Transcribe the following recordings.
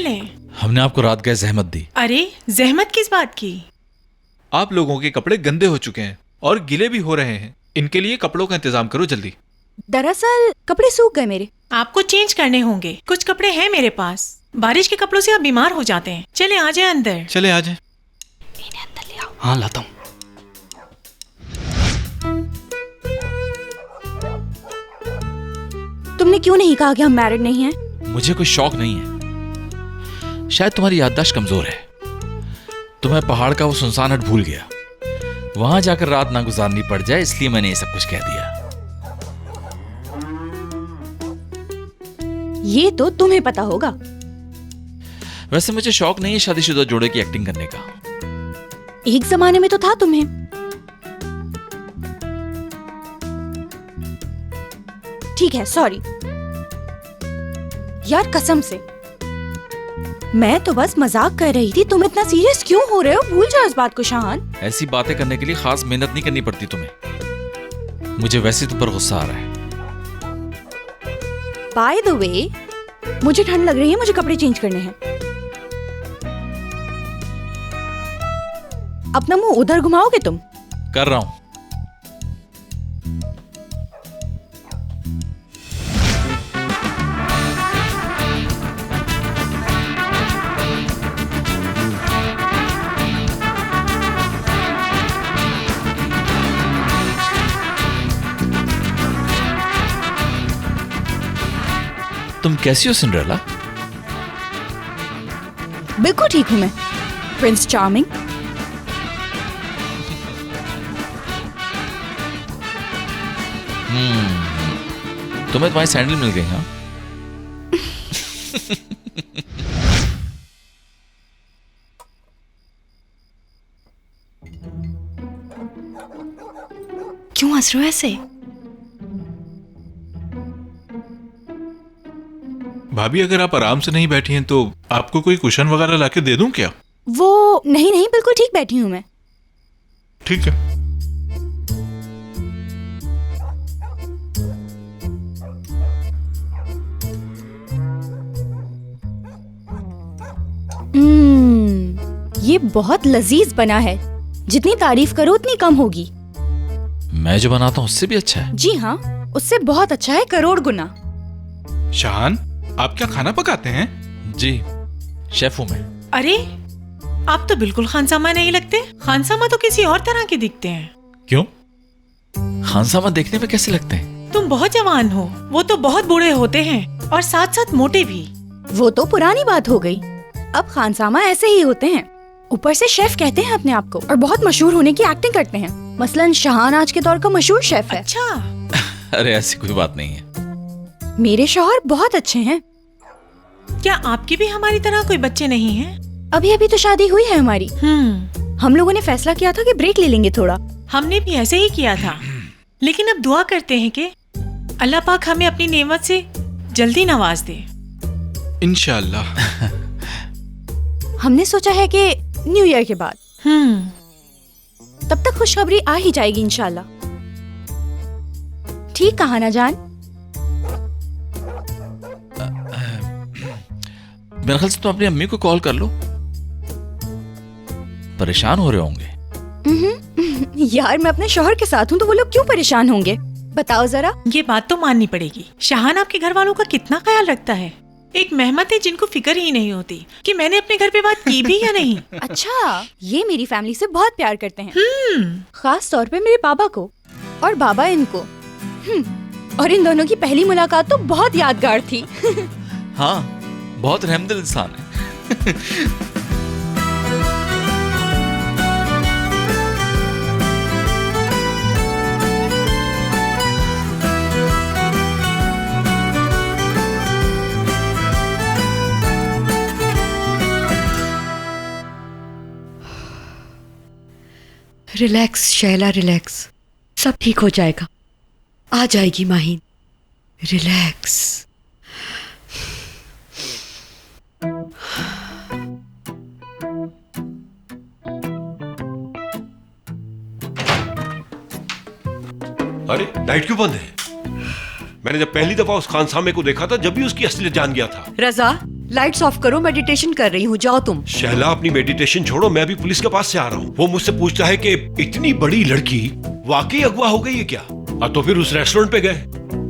लें। हमने आपको रात गए जहमत दी। अरे जहमत किस बात की? आप लोगों के कपड़े गंदे हो चुके हैं और गीले भी हो रहे हैं। इनके लिए कपड़ों का इंतजाम करो जल्दी। दरअसल कपड़े सूख गए मेरे। आपको चेंज करने होंगे। कुछ कपड़े हैं मेरे पास। बारिश के कपड़ों से आप बीमार हो जाते हैं। चले आ जाए अंदर। चले आ जाए। इन्हें अंदर ले आओ। हाँ लाता हूँ। तुमने क्यों नहीं कहा कि हम मैरिड नहीं हैं? मुझे कोई शौक नहीं है। शायद तुम्हारी याददाश्त कमजोर है। तुम्हें पहाड़ का वो सुनसान हट भूल गया। वहां जाकर रात ना गुजारनी पड़ जाए इसलिए मैंने ये सब कुछ कह दिया। ये तो तुम्हें पता होगा। वैसे मुझे शौक नहीं है शादीशुदा जोड़े की एक्टिंग करने का। एक जमाने में तो था तुम्हें। ठीक है, सॉरी यार, कसम से मैं तो बस मजाक कर रही थी। तुम इतना सीरियस क्यों हो रहे हो? भूल जाओ इस बात को शाहान। ऐसी बातें करने के लिए खास मेहनत नहीं करनी पड़ती तुम्हें। मुझे वैसे तुम पर गुस्सा आ रहा है। बाय द वे, मुझे ठंड लग रही है, मुझे कपड़े चेंज करने हैं। अपना मुंह उधर घुमाओगे तुम? कर रहा हूं। तुम कैसी हो सिंड्रेला? बिल्कुल ठीक हूं मैं, प्रिंस चार्मिंग। तुम्हें तुम्हारी सैंडल मिल गई। हाँ क्यों हंस रहे हो ऐसे? भाभी अगर आप आराम से नहीं बैठी हैं तो आपको कोई कुशन वगैरह लाके दे दूं क्या? वो नहीं नहीं, बिल्कुल ठीक बैठी हूं मैं। ठीक है। ये बहुत लजीज बना है। जितनी तारीफ करो उतनी कम होगी। मैं जो बनाता हूँ उससे भी अच्छा है। जी हाँ, उससे बहुत अच्छा है, करोड़ गुना। शाहान, आप क्या खाना पकाते हैं? जी, शेफ हूं मैं। अरे आप तो बिल्कुल खानसामा नहीं लगते। खानसामा तो किसी और तरह के दिखते हैं। क्यों? खानसामा देखने में कैसे लगते हैं? तुम बहुत जवान हो, वो तो बहुत बूढ़े होते हैं और साथ साथ मोटे भी। वो तो पुरानी बात हो गई। अब खानसामा ऐसे ही होते हैं। ऊपर से शेफ कहते हैं अपने आप को और बहुत मशहूर होने की एक्टिंग करते हैं। मसलन शाहान आज के दौर का मशहूर शेफ है। अच्छा। अरे ऐसी कोई बात नहीं है। मेरे शौहर बहुत अच्छे हैं। क्या आपके भी हमारी तरह कोई बच्चे नहीं हैं? अभी अभी तो शादी हुई है हमारी। हम लोगों ने फैसला किया था कि ब्रेक ले लेंगे थोड़ा। हमने भी ऐसे ही किया था, लेकिन अब दुआ करते हैं कि अल्लाह पाक हमें अपनी नेमत से जल्दी नवाज दे। इंशाअल्लाह। हमने सोचा है कि न्यू ईयर के बाद। तब तक खुशखबरी आ ही जाएगी इंशाल्लाह। ठीक कहा ना जान? मेरे ख्याल से तुम अपनी अम्मी को कॉल कर लो। परेशान हो रहे होंगे। यार मैं अपने शौहर के साथ हूँ तो वो लोग क्यों परेशान होंगे? बताओ जरा। ये बात तो माननी पड़ेगी। शाहान आपके घर वालों का कितना ख्याल रखता है। एक मेहमत है जिनको फिक्र ही नहीं होती कि मैंने अपने घर पे बात की भी या नहीं। अच्छा, ये मेरी फैमिली से बहुत प्यार करते हैं। खास तौर पे मेरे पापा को और बाबा इनको। और इन दोनों की पहली मुलाकात तो बहुत यादगार थी। हाँ, बहुत रहमदिल इंसान है। Relax Shaila, relax. सब ठीक हो जाएगा। आ जाएगी माहीन। रिलैक्स। अरे लाइट क्यों बंद है? मैंने जब पहली दफा उस खानसामे को देखा था जब भी उसकी असलियत जान गया था। रजा, लाइट्स ऑफ करो, मेडिटेशन कर रही हूँ, जाओ तुम। शहला अपनी मेडिटेशन छोड़ो, मैं भी पुलिस के पास से आ रहा हूँ। वो मुझसे पूछता है कि इतनी बड़ी लड़की वाकई अगवा हो गई है क्या? तो फिर उस रेस्टोरेंट पे गए,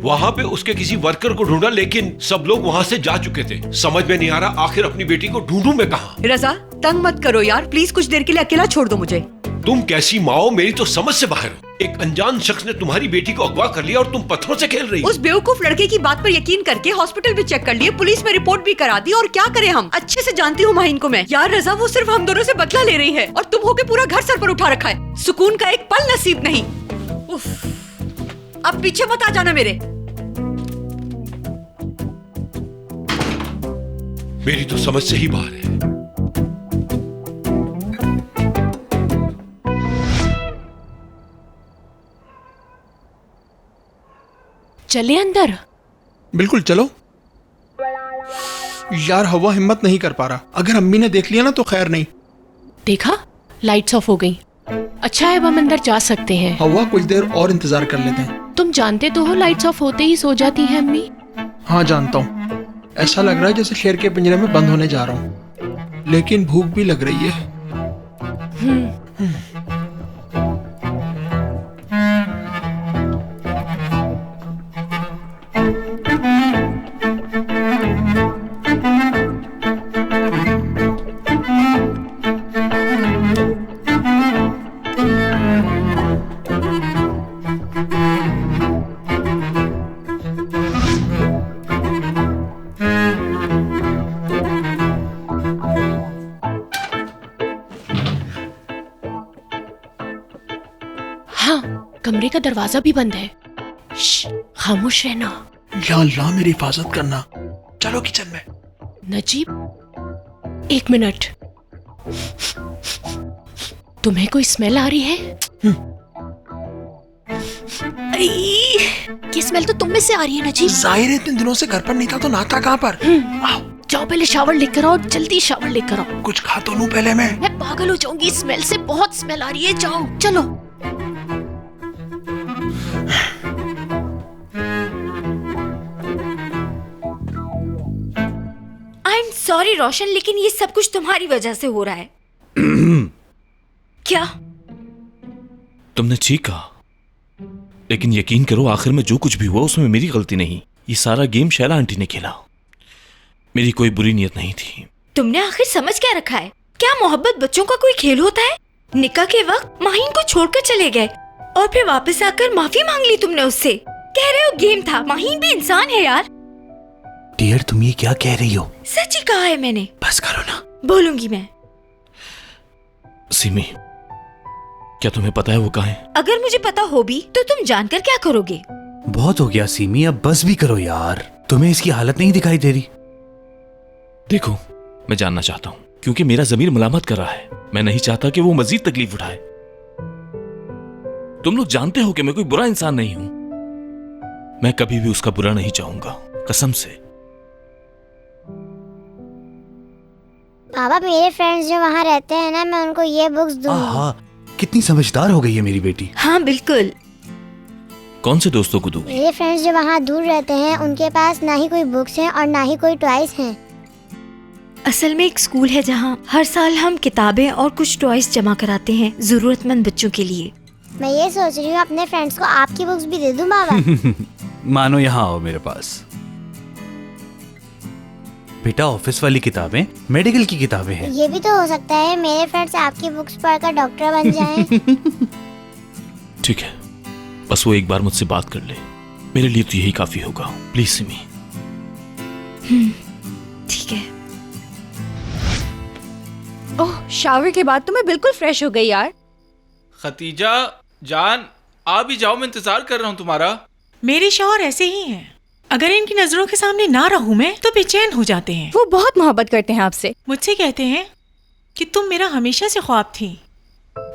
वहाँ पे उसके किसी वर्कर को ढूंढा, लेकिन सब लोग वहाँ से जा चुके थे। समझ में नहीं आ रहा आखिर अपनी बेटी को ढूंढूं मैं कहाँ। रजा, तंग मत करो यार, प्लीज कुछ देर के लिए अकेला छोड़ दो मुझे। तुम कैसी माँ हो, मेरी तो समझ से बाहर हो। एक अनजान शख्स ने तुम्हारी बेटी को अगवा कर लिया और तुम पत्थरों से खेल रही हो। उस बेवकूफ लड़के की बात पर यकीन करके हॉस्पिटल भी चेक कर लिए, पुलिस में रिपोर्ट भी करा दी, और क्या करें हम? अच्छे से जानती हूँ माहिन को मैं। यार रजा, वो सिर्फ हम दोनों से बदला ले रही है और तुम होके पूरा घर सर पर उठा रखा है। सुकून का एक पल नसीब नहीं। उफ, अब पीछे मत आ जाना मेरे। मेरी तो समझ से ही बाहर है। चले अंदर। बिल्कुल चलो। यार हवा हिम्मत नहीं कर पा रहा, अगर अम्मी ने देख लिया ना तो खैर नहीं। देखा, लाइट्स ऑफ हो गई। अच्छा है, अब हम अंदर जा सकते हैं। हवा कुछ देर और इंतजार कर लेते हैं। तुम जानते तो हो लाइट्स ऑफ होते ही सो जाती है अम्मी। हाँ जानता हूँ, ऐसा लग रहा है जैसे शेर के पिंजरे में बंद होने जा रहा हूँ, लेकिन भूख भी लग रही है। हाँ, कमरे का दरवाजा भी बंद है। खामोश रहना। या अल्लाह मेरी हिफाजत करना। चलो किचन में। नजीब, 1 मिनट। तुम्हें कोई स्मेल आ रही है? ये स्मेल तो तुम में से आ रही है नजीब। जाहिर है इतने दिनों से घर पर नहीं था तो नाता कहाँ पर? आओ जाओ पहले शावर लेकर आओ, जल्दी शावर लेकर आओ। कुछ खा तो लूं पहले मैं पागल हो जाऊंगी, स्मेल से बहुत स्मेल आ रही है। जाओ चलो। आई एम सॉरी रोशन, लेकिन ये सब कुछ तुम्हारी वजह से हो रहा है। क्या? तुमने ठीक कहा, लेकिन यकीन करो आखिर में जो कुछ भी हुआ उसमें मेरी गलती नहीं। ये सारा गेम शैला आंटी ने खेला, मेरी कोई बुरी नीयत नहीं थी। तुमने आखिर समझ क्या रखा है? क्या मोहब्बत बच्चों का कोई खेल होता है? निकाह के वक्त माहिन को छोड़कर चले गए और फिर वापस आकर माफी मांग ली तुमने उससे। कह रहे हो गेम था, माहिन भी इंसान है यार। डियर तुम ये क्या कह रही हो? सच ही कहा है मैंने। बस करो ना। बोलूंगी मैं। सिमी, क्या तुम्हें पता है वो कहाँ है? अगर मुझे पता हो भी तो तुम जानकर क्या करोगे? बहुत हो गया सीमी, अब बस भी करो यार। तुम्हें इसकी हालत नहीं दिखाई दे रही? देखो, मैं जानना चाहता हूँ क्योंकि मेरा ज़मीर मलामत कर रहा है। मैं नहीं चाहता कि वो मजीद तकलीफ उठाए। तुम लोग जानते हो कि मैं कोई बुरा इंसान नहीं हूं। मैं कभी भी उसका बुरा नहीं चाहूंगा, कसम से। पापा, मेरे फ्रेंड्स जो वहाँ रहते हैं ना, मैं उनको ये बुक्स दूंगी। आहा, कितनी समझदार हो गई है मेरी बेटी। हाँ बिल्कुल। कौन से दोस्तों को दूंगी? मेरे फ्रेंड्स जो वहाँ दूर रहते हैं उनके पास ना ही कोई बुक्स हैं और ना ही कोई टॉयज हैं। असल में एक स्कूल है जहाँ हर साल हम किताबें और कुछ टॉयज जमा कराते हैं जरूरतमंद बच्चों के लिए। मैं ये सोच रही हूँ अपने फ्रेंड्स को आपकी बुक्स भी दे दूँ बाबा। मानो यहाँ आओ मेरे पास। बेटा, ऑफिस वाली किताबें मेडिकल की किताबें हैं। ये भी तो हो सकता है मेरे फ्रेंड्स आपकी बुक्स पढ़कर डॉक्टर बन जाएं। ठीक है, बस वो एक बार मुझसे बात कर ले, मेरे लिए तो यही काफी होगा। प्लीज सिमी। ठीक है। ओह, शावर के बाद तो मैं बिल्कुल फ्रेश हो गई यार। खतीजा जान, आ भी जाओ, मैं इंतजार कर रहा हूँ तुम्हारा। मेरे शौहर ऐसे ही हैं। अगर इनकी नजरों के सामने ना रहूं मैं तो बेचैन हो जाते हैं। वो बहुत मोहब्बत करते हैं आपसे। मुझसे कहते हैं कि तुम मेरा हमेशा से ख्वाब थी।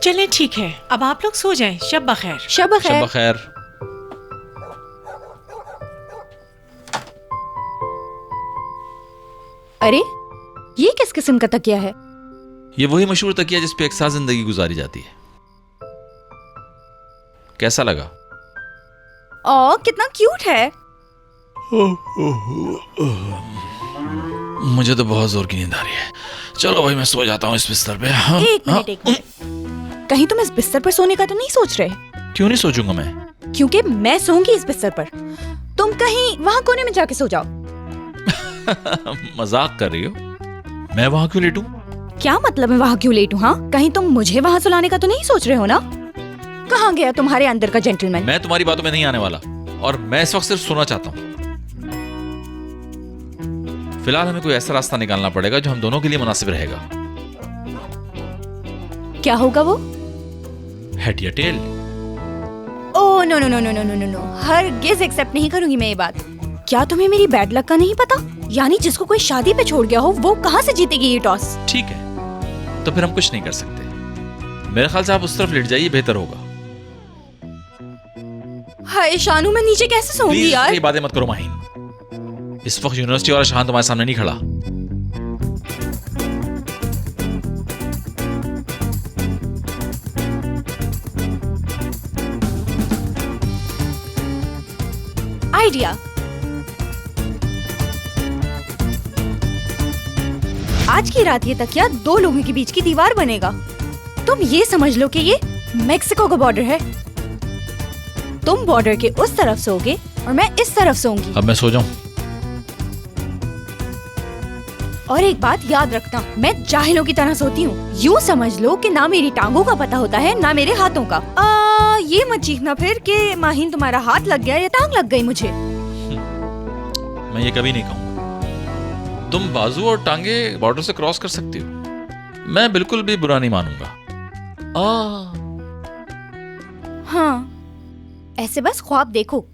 चलें ठीक है, अब आप लोग सो जाएं। शब बखैर। शब बखैर। खैर। अरे, ये किस किस्म का तकिया है? ये वही मशहूर तकिया जिस पे एक साथ जिंदगी गुजारी जाती है। कैसा लगा? ओ, कितना क्यूट है। मुझे तो बहुत जोर की नींद आ रही है। चलो भाई मैं सो जाता हूँ इस बिस्तर पे। हाँ, एक मिनट। कहीं तुम इस बिस्तर पर सोने का तो नहीं सोच रहे? क्यों नहीं सोचूंगा मैं? क्योंकि मैं सोऊंगी इस बिस्तर पर, तुम कहीं वहाँ कोने में जाके सो जाओ। मजाक कर रही हो? मैं वहाँ क्यों लेटूं? क्या मतलब है वहाँ क्यों लेटूं? हाँ, कहीं तुम मुझे वहाँ सुलाने का तो नहीं सोच रहे हो ना? कहाँ गया तुम्हारे अंदर का जेंटलमैन? मैं तुम्हारी बातों में नहीं आने वाला और मैं इस वक्त सिर्फ सोना चाहता हूँ। फिलहाल हमें कोई ऐसा रास्ता निकालना पड़ेगा जो हम दोनों के लिए मुनासिब रहेगा। क्या होगा वो? हेड या tail? Oh no no no no no no no, हरगिज़ एक्सेप्ट नहीं करूंगी मैं ये बात। क्या तुम्हें मेरी बैड लक का नहीं पता? यानी जिसको कोई शादी पे छोड़ गया हो वो कहाँ से जीतेगी ये टॉस? ठीक है, तो फिर हम कुछ नहीं कर सकते। मेरे ख्याल से आप उस तरफ लेट जाइए, बेहतर होगा। हाय शानू, मैं नीचे कैसे सोऊंगी प्लीज यार? ये बातें मत करो माहीन। इस वक्त यूनिवर्सिटी वाला शान तुम्हारे सामने नहीं खड़ा। आइडिया। आज की रात ये तकिया दो लोगों के बीच की दीवार बनेगा। तुम ये समझ लो कि ये मेक्सिको का बॉर्डर है। तुम बॉर्डर के उस तरफ सोओगे और मैं इस तरफ सोऊंगी। अब मैं सो जाऊं? और एक बात याद रखना, मैं जाहिलों की तरह सोती हूँ। यूँ समझ लो कि ना मेरी टांगों का पता होता है ना मेरे हाथों का। ये मत चीखना फिर कि माहीन तुम्हारा हाथ लग गया या टांग लग गई मुझे। मैं ये कभी नहीं कहूंगा। तुम बाजू और टांगे बॉर्डर से क्रॉस कर सकती हो, मैं बिल्कुल भी बुरा नहीं मानूंगा। हाँ, ऐसे बस ख्वाब देखो।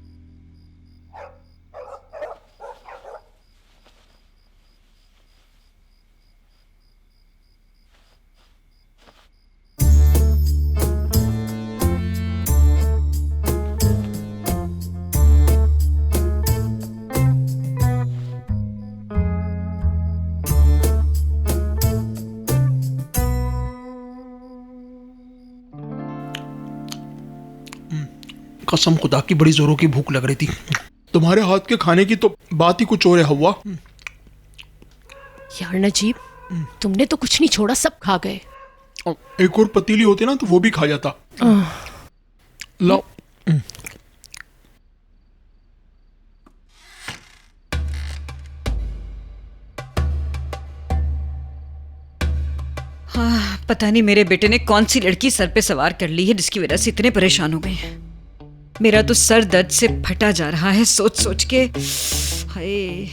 कसम खुदा की बड़ी जोरों की भूख लग रही थी। तुम्हारे हाथ के खाने की तो बात ही कुछ और है हवा। यार नजीब, तुमने तो कुछ नहीं छोड़ा, सब खा गए। एक और पतीली होती ना तो वो भी खा जाता। लो। हाँ, पता नहीं मेरे बेटे ने कौन सी लड़की सर पे सवार कर ली है जिसकी वजह से इतने परेशान हो गए हैं। मेरा तो सर दर्द से फटा जा रहा है सोच सोच के। हाय।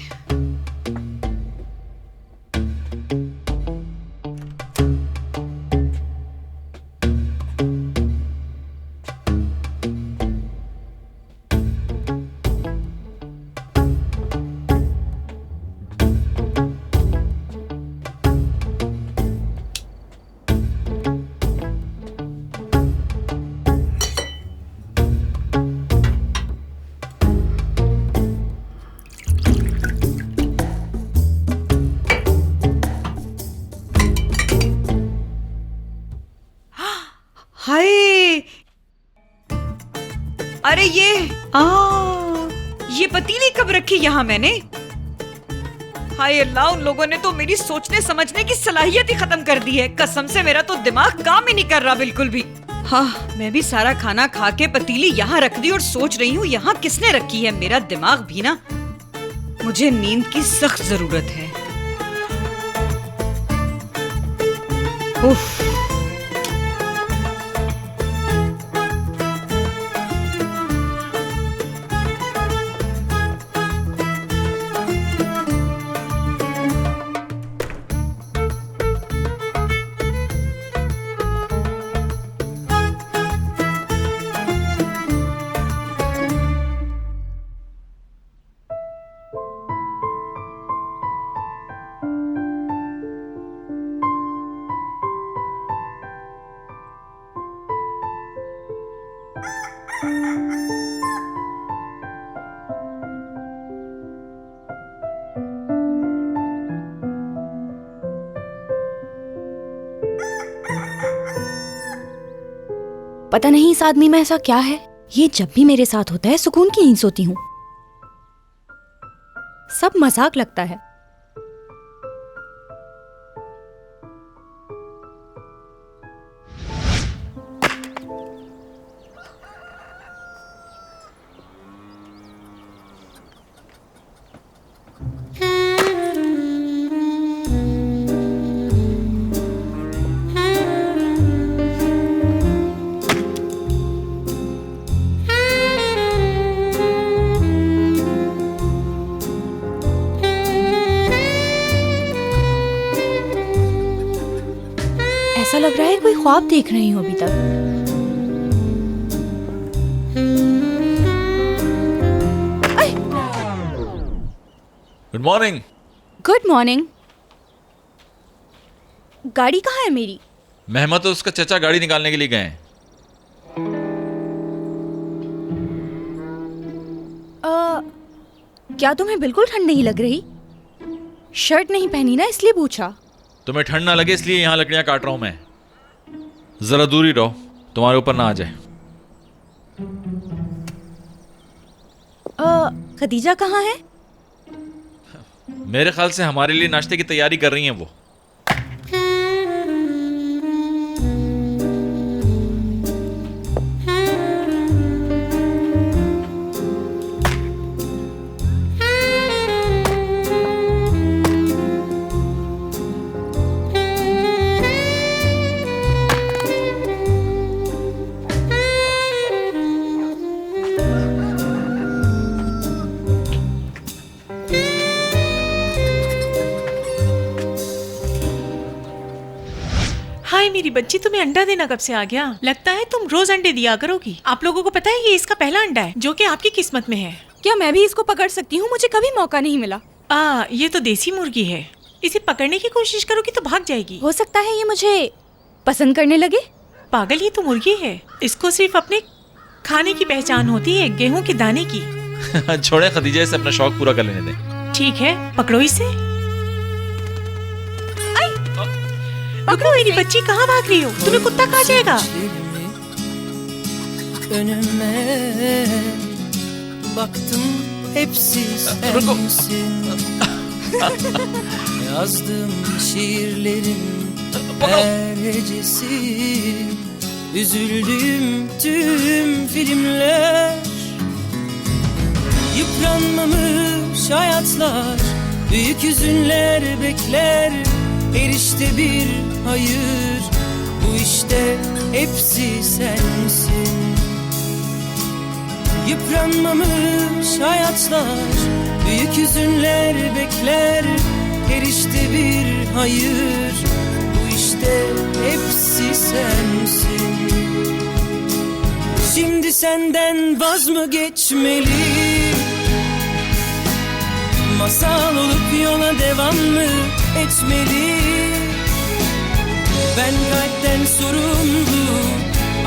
हाय, अरे ये पतीली कब रखी यहाँ मैंने? हाय अल्लाह, उन लोगों ने तो मेरी सोचने समझने की सलाहियत ही खत्म कर दी है। कसम से मेरा तो दिमाग काम ही नहीं कर रहा बिल्कुल भी। हाँ, मैं भी सारा खाना खा के पतीली यहाँ रख दी और सोच रही हूँ यहाँ किसने रखी है। मेरा दिमाग भी ना, मुझे नींद की सख्त जरूरत है। उफ। पता नहीं इस आदमी में ऐसा क्या है, ये जब भी मेरे साथ होता है सुकून की नींद सोती हूँ। सब मजाक लगता है। ख्वाब देख रही हूँ अभी तक। Good morning. Good morning. गाड़ी कहाँ है मेरी? मेहमत तो उसका चचा गाड़ी निकालने के लिए गए हैं। क्या तुम्हें बिल्कुल ठंड नहीं लग रही? शर्ट नहीं पहनी ना, इसलिए पूछा। तुम्हें ठंड ना लगे इसलिए यहां लकड़ियां काट रहा हूं मैं। जरा दूर ही रहो, तुम्हारे ऊपर ना आ जाए। खदीजा कहाँ है? मेरे ख्याल से हमारे लिए नाश्ते की तैयारी कर रही हैं वो। हाय मेरी बच्ची, तुम्हें अंडा देना कब से आ गया? लगता है तुम रोज अंडे दिया करोगी। आप लोगों को पता है ये इसका पहला अंडा है जो कि आपकी किस्मत में है। क्या मैं भी इसको पकड़ सकती हूँ? मुझे कभी मौका नहीं मिला। ये तो देसी मुर्गी है। इसे पकड़ने की कोशिश करोगी तो भाग जाएगी। हो सकता है ये मुझे पसंद करने लगे। पागल, ये तो मुर्गी है। इसको सिर्फ अपने खाने की पहचान होती है, गेहूं के दाने की। छोड़े खदीजा, इसे अपना शौक पूरा कर लेने दें। ठीक है, पकड़ो इसे। पकड़ो मेरी बच्ची, कहाँ भाग रही हो? तुम्हें कुत्ता खा जाएगा। Baktım hepsi sensin. Yazdım şiirlerin her hecesi. Üzüldüğüm tüm filmler. Yıpranmamış hayatlar, büyük hüzünler bekler. Her işte bir hayır, bu işte hepsi sensin. Yıpranmamış hayatlar, büyük hüzünler bekler. Her işte bir hayır, bu işte hepsi sensin. Şimdi senden vaz mı geçmeli? Masal olup yola devam mı etmeli? Ben kalpten sorumlu,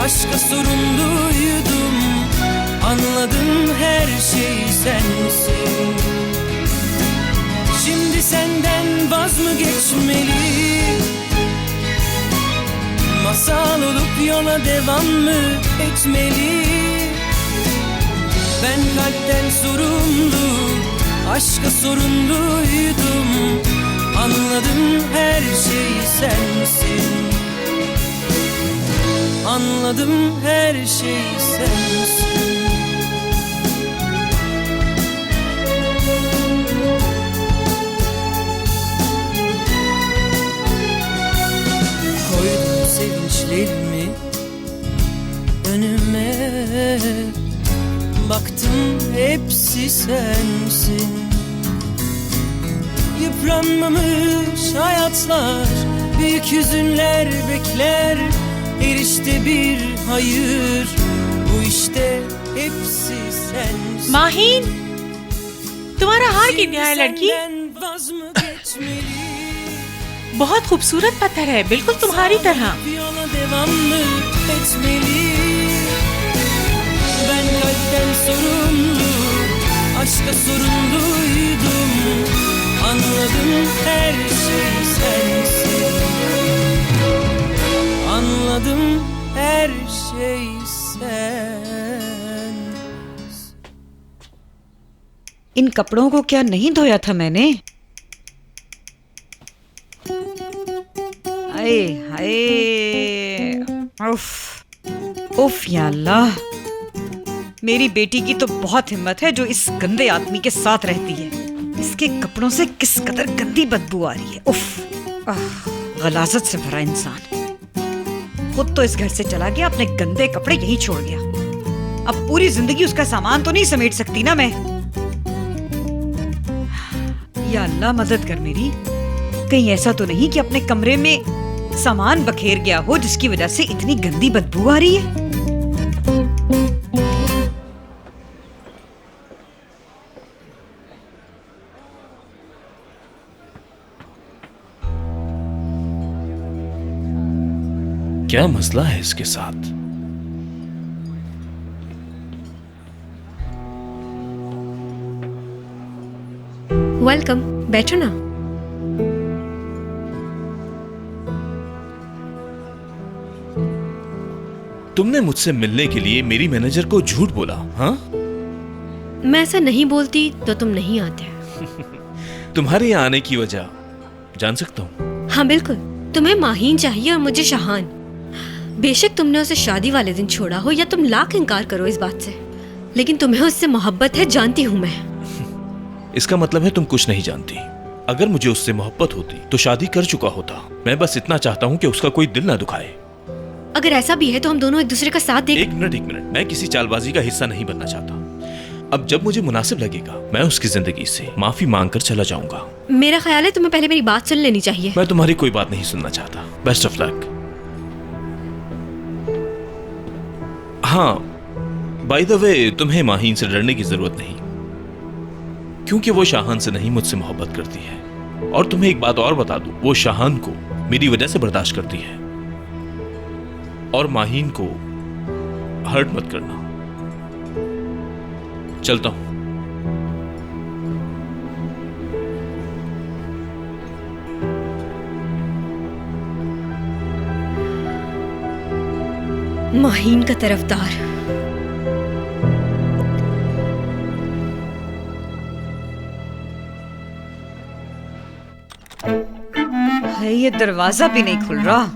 aşka sorumluydum. Anladım her şey sensin. Şimdi senden vaz mı geçmeli? Masal olup yola devam mı etmeli? Ben kalpten sorumlu, aşka sorumluydum. Anladım her şey sensin. Anladım her şey sensin. Koydum sevinçlerimi önüme. Baktım hepsi sensin. Yıpranmamış hayatlar, büyük hüzünler bekler. Her işte bir hayır, bu işte hepsi sensin. Maheen, तुम्हारा हार गिर गया है लड़की। Vaz mı geçmeli? बहुत खूबसूरत पत्थर है, बिल्कुल तुम्हारी तरह। Yola devam mı etmeli? Ben kalpten sorumlu, aşka sorumluydum. Anladım her şey sensin. Anladım her şey sen. इन कपड़ों को क्या नहीं धोया था मैंने? हाय हाय, उफ उफ या अल्लाह। मेरी बेटी की तो बहुत हिम्मत है जो इस गंदे आदमी के साथ रहती है। इसके कपड़ों से किस कदर गंदी बदबू आ रही है। उफ, गलाजत से भरा इंसान। खुद तो इस घर से चला गया, अपने गंदे कपड़े यहीं छोड़ गया। अब पूरी जिंदगी उसका सामान तो नहीं समेट सकती ना मैं। या अल्लाह मदद कर मेरी। कहीं ऐसा तो नहीं कि अपने कमरे में सामान बखेर गया हो जिसकी वजह से इतनी गंदी बदबू आ रही है। क्या मसला है इसके साथ? वेलकम, बैठो ना। तुमने मुझसे मिलने के लिए मेरी मैनेजर को झूठ बोला, हाँ? मैं ऐसा नहीं बोलती तो तुम नहीं आते। तुम्हारे यहाँ आने की वजह जान सकता हूँ? हाँ बिल्कुल, तुम्हें माहीन चाहिए और मुझे शाहान। बेशक तुमने उसे शादी वाले दिन छोड़ा हो या तुम लाख इनकार करो इस बात से, लेकिन तुम्हें उससे मोहब्बत है, जानती हूँ मैं। इसका मतलब है तुम कुछ नहीं जानती। अगर मुझे उससे मोहब्बत होती तो शादी कर चुका होता। मैं बस इतना चाहता हूँ कि उसका कोई दिल ना दुखाए। अगर ऐसा भी है तो हम दोनों एक दूसरे का साथ दें। एक मिनट, मैं किसी चालबाजी का हिस्सा नहीं बनना चाहता। अब जब मुझे मुनासिब लगेगा मैं उसकी जिंदगी से माफी मांग कर चला जाऊंगा। मेरा ख्याल है तुम्हें पहले मेरी बात सुन लेनी चाहिए। मैं तुम्हारी कोई बात नहीं सुनना चाहता। Best of luck. हाँ, बाय द वे, तुम्हें माहीन से डरने की जरूरत नहीं, क्योंकि वो शाहान से नहीं मुझसे मोहब्बत करती है। और तुम्हें एक बात और बता दूं, वो शाहान को मेरी वजह से बर्दाश्त करती है। और माहीन को हर्ट मत करना। चलता हूं। माहीन का तरफदार। है, ये दरवाजा भी नहीं खुल रहा।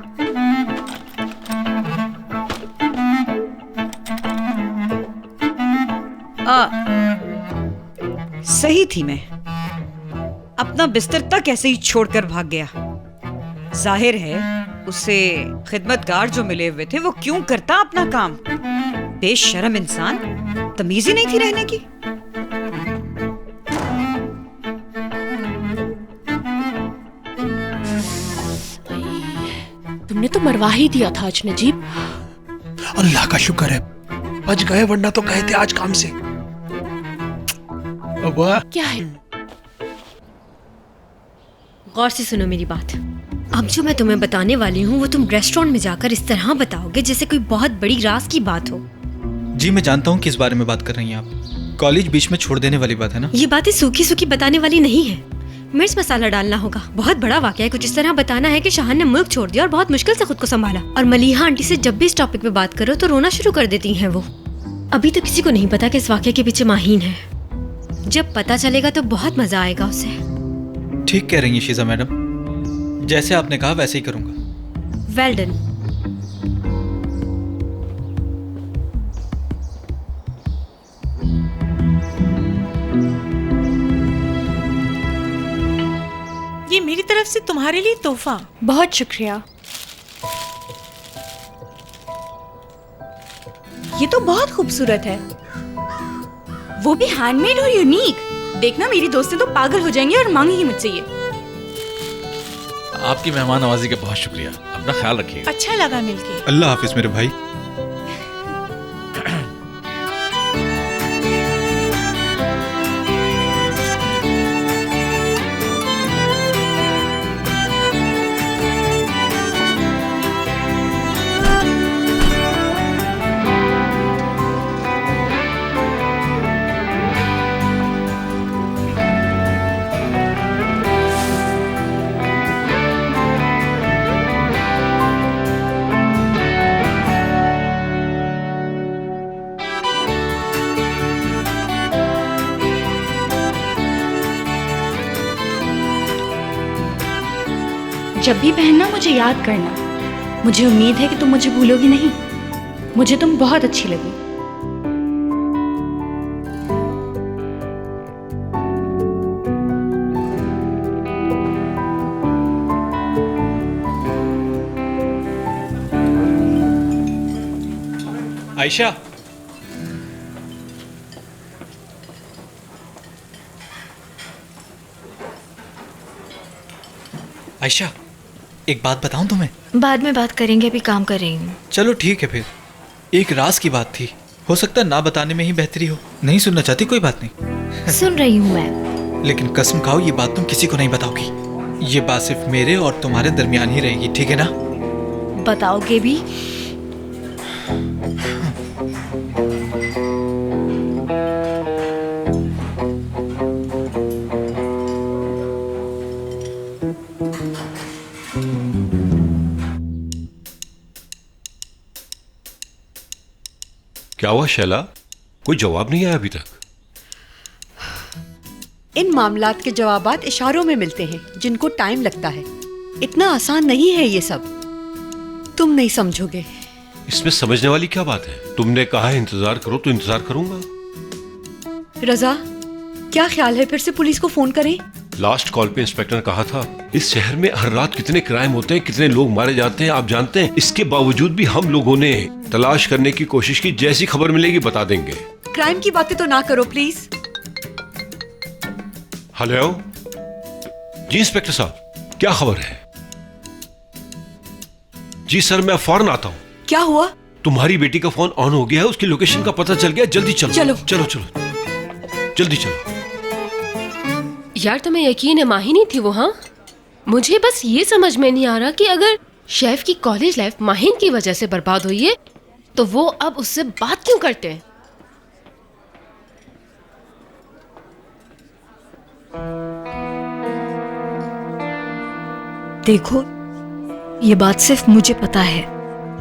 सही थी मैं, अपना बिस्तर तक ऐसे ही छोड़कर भाग गया। जाहिर है उसे खिदमतगार जो मिले हुए थे वो क्यों करता अपना काम। बेशर्म इंसान, तमीज ही नहीं थी रहने की। तुमने तो मरवा ही दिया था आज नजीब। अल्लाह का शुक्र है बच गए, वरना तो गए थे आज काम से। क्या है? गौर से सुनो मेरी बात। अब जो मैं तुम्हें बताने वाली हूँ वो तुम रेस्टोरेंट में जाकर इस तरह बताओगे जैसे कोई बहुत बड़ी राज की बात हो। जी मैं जानता हूँ किस बारे में बात कर रही हैं आप। कॉलेज बीच में छोड़ देने वाली बात है ना? ये बातें सूखी सूखी बताने वाली नहीं है। मिर्च मसाला डालना होगा। बहुत बड़ा वाकया है। कुछ इस तरह बताना है कि शाहान ने मुल्क छोड़ दिया और बहुत मुश्किल से खुद को संभाला। और मलिहा आंटी से जब भी इस टॉपिक पे बात करो तो रोना शुरू कर देती हैं वो। अभी तो किसी को नहीं पता कि इस वाकये के पीछे माहीन है। जब पता चलेगा तो बहुत मजा आएगा उसे। ठीक कह रही हैं शीजा मैडम, जैसे आपने कहा वैसे ही करूंगा। Well done. ये मेरी तरफ से तुम्हारे लिए तोहफा। बहुत शुक्रिया। ये तो बहुत खूबसूरत है, वो भी हैंडमेड और यूनिक। देखना मेरी दोस्तें तो पागल हो जाएंगी और मांगेंगी मुझसे ये। आपकी मेहमान नवाजी का बहुत शुक्रिया। अपना ख्याल रखिए। अच्छा लगा मिलके। अल्लाह हाफिज मेरे भाई। जब भी पहनना मुझे याद करना। मुझे उम्मीद है कि तुम मुझे भूलोगी नहीं। मुझे तुम बहुत अच्छी लगी। आयशा, आयशा, एक बात बताऊं तुम्हें? बाद में बात करेंगे, अभी काम कर रही हूँ। चलो ठीक है फिर। एक राज की बात थी, हो सकता है ना बताने में ही बेहतरी हो। नहीं सुनना चाहती, कोई बात नहीं। सुन रही हूँ मैं। लेकिन कसम खाओ ये बात तुम किसी को नहीं बताओगी। ये बात सिर्फ मेरे और तुम्हारे दरमियान ही रहेगी, ठीक है ना? बताओगे भी? क्या हुआ शैला, कोई जवाब नहीं आया अभी तक? इन मामलात के जवाबात इशारों में मिलते हैं, जिनको टाइम लगता है। इतना आसान नहीं है ये सब, तुम नहीं समझोगे। इसमें समझने वाली क्या बात है? तुमने कहा है इंतजार करो तो इंतजार करूंगा। रजा, क्या ख्याल है फिर से पुलिस को फोन करें? लास्ट कॉल पे इंस्पेक्टर ने कहा था इस शहर में हर रात कितने क्राइम होते हैं, कितने लोग मारे जाते हैं आप जानते हैं। इसके बावजूद भी हम लोगों ने तलाश करने की कोशिश की, जैसी खबर मिलेगी बता देंगे। क्राइम की बातें तो ना करो प्लीज। हेलो जी इंस्पेक्टर साहब, क्या खबर है? जी सर, मैं फौरन आता हूँ। क्या हुआ? तुम्हारी बेटी का फोन ऑन हो गया है, उसकी लोकेशन का पता चल गया, जल्दी चलो। चलो चलो चलो जल्दी चलो। यार तुम्हें यकीन है माही नहीं थी वो? हाँ, मुझे बस ये समझ में नहीं आ रहा कि अगर शेफ की कॉलेज लाइफ माहिन की वजह से बर्बाद हुई है तो वो अब उससे बात क्यों करते हैं? देखो, ये बात सिर्फ मुझे पता है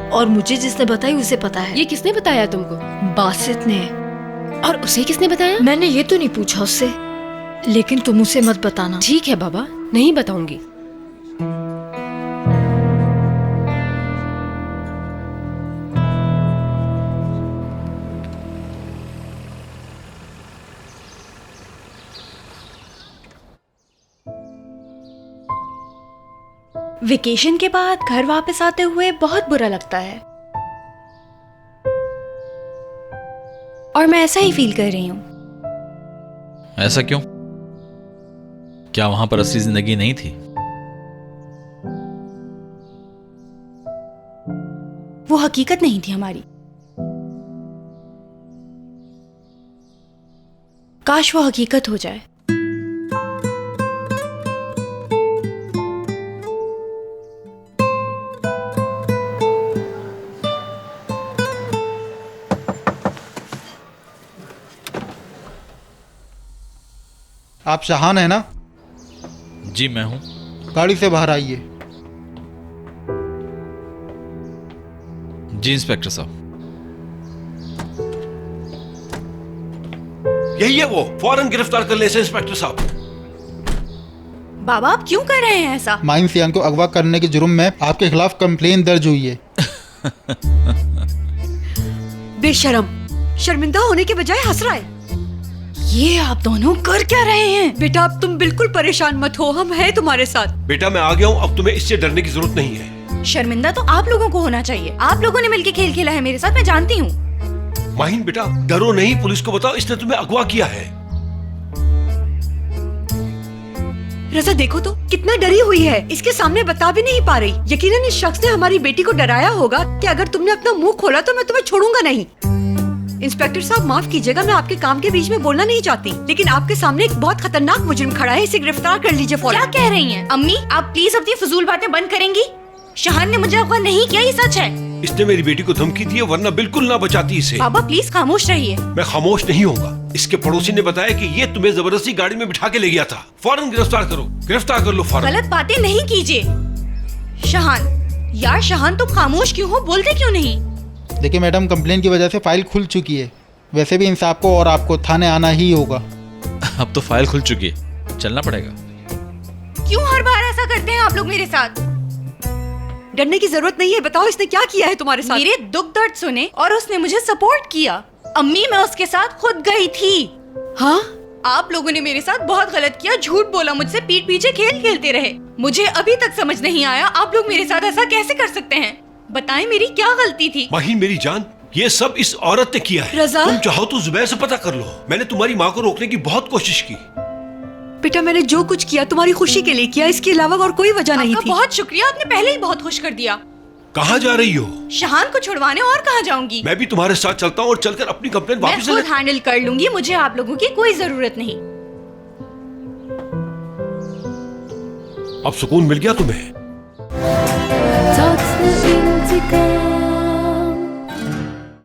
और मुझे जिसने बताई उसे पता है। ये किसने बताया तुमको? बासित ने। और उसे किसने बताया? मैंने ये तो नहीं पूछा उससे, लेकिन तुम उसे मत बताना। ठीक है बाबा, नहीं बताऊंगी। वेकेशन के बाद घर वापस आते हुए बहुत बुरा लगता है और मैं ऐसा ही फील कर रही हूँ। ऐसा क्यों? क्या वहां पर असली जिंदगी नहीं थी? वो हकीकत नहीं थी हमारी। काश वो हकीकत हो जाए। आप शहान है ना? जी मैं हूं। गाड़ी से बाहर आइए। जी इंस्पेक्टर साहब। यही है वो, फौरन गिरफ्तार कर ले इसे इंस्पेक्टर साहब। बाबा आप क्यों कर रहे हैं ऐसा? माइन सियांग को अगवा करने के जुर्म में आपके खिलाफ कंप्लेन दर्ज हुई है। बेशरम, शर्मिंदा होने के बजाय हंस रहा है। ये आप दोनों कर क्या रहे हैं? बेटा अब तुम बिल्कुल परेशान मत हो, हम हैं तुम्हारे साथ। बेटा मैं आ गया हूँ, अब तुम्हें इससे डरने की जरूरत नहीं है। शर्मिंदा तो आप लोगों को होना चाहिए। आप लोगों ने मिलकर खेल खेला है मेरे साथ, मैं जानती हूँ। माहिन बेटा डरो नहीं, पुलिस को बताओ इसने तुम्हें अगवा किया है। रजा देखो तो कितना डरी हुई है, इसके सामने बता भी नहीं पा रही। यकीनन इस शख्स ने हमारी बेटी को डराया होगा कि अगर तुमने अपना मुंह खोला तो मैं तुम्हें छोड़ूंगा नहीं। इंस्पेक्टर साहब माफ कीजिएगा, मैं आपके काम के बीच में बोलना नहीं चाहती, लेकिन आपके सामने एक बहुत खतरनाक मुजरिम खड़ा है, इसे गिरफ्तार कर लीजिए फौरन। क्या कह रही हैं? अम्मी आप प्लीज अपनी फजूल बातें बंद करेंगी? शहान ने मुझे अगवा नहीं किया, ये सच है। इसने मेरी बेटी को धमकी दी है, वरना बिल्कुल ना बचाती इसे। बाबा प्लीज खामोश रहिए। मैं खामोश नहीं होऊंगा। इसके पड़ोसी ने बताया कि ये तुम्हें जबरदस्ती गाड़ी में बिठा के ले गया था। फौरन गिरफ्तार करो, गिरफ्तार कर लो फौरन। गलत बातें नहीं कीजिए। शहान, यार शहान तुम खामोश क्यों हो, बोलते क्यों नहीं? देखिए मैडम, कंप्लेन की वजह से फाइल खुल चुकी है। वैसे भी इंसाफ को और आपको थाने आना ही होगा। अब तो फाइल खुल चुकी है, चलना पड़ेगा। क्यों हर बार ऐसा करते हैं आप लोग मेरे साथ? डरने की जरूरत नहीं है, बताओ इसने क्या किया है तुम्हारे साथ? मेरे दुख दर्द सुने और उसने मुझे सपोर्ट किया। अम्मी मैं उसके साथ खुद गई थी। हाँ? आप लोगों ने मेरे साथ बहुत गलत किया, झूठ बोला मुझसे, पीठ पीछे खेल खेलते रहे। मुझे अभी तक समझ नहीं आया आप लोग मेरे साथ ऐसा कैसे कर सकते हैं। बताएं मेरी क्या गलती थी? माहिन मेरी जान, ये सब इस औरत ने किया है। रज़ा? तुम चाहो तो जुबैर से पता कर लो। मैंने तुम्हारी माँ को रोकने की बहुत कोशिश की, बेटा मैंने जो कुछ किया तुम्हारी खुशी के लिए किया, इसके अलावा और कोई वजह नहीं थी। बहुत शुक्रिया, आपने पहले ही बहुत खुश कर दिया। कहाँ जा रही हो? शहान को छुड़वाने। और कहाँ जाऊंगी? मैं भी तुम्हारे साथ चलता हूँ और चलकर अपनी कंप्लेन मैं वापस खुद हैंडल कर लूंगी, मुझे आप लोगों की कोई जरूरत नहीं। अब सुकून मिल गया तुम्हें? Tatlı intikam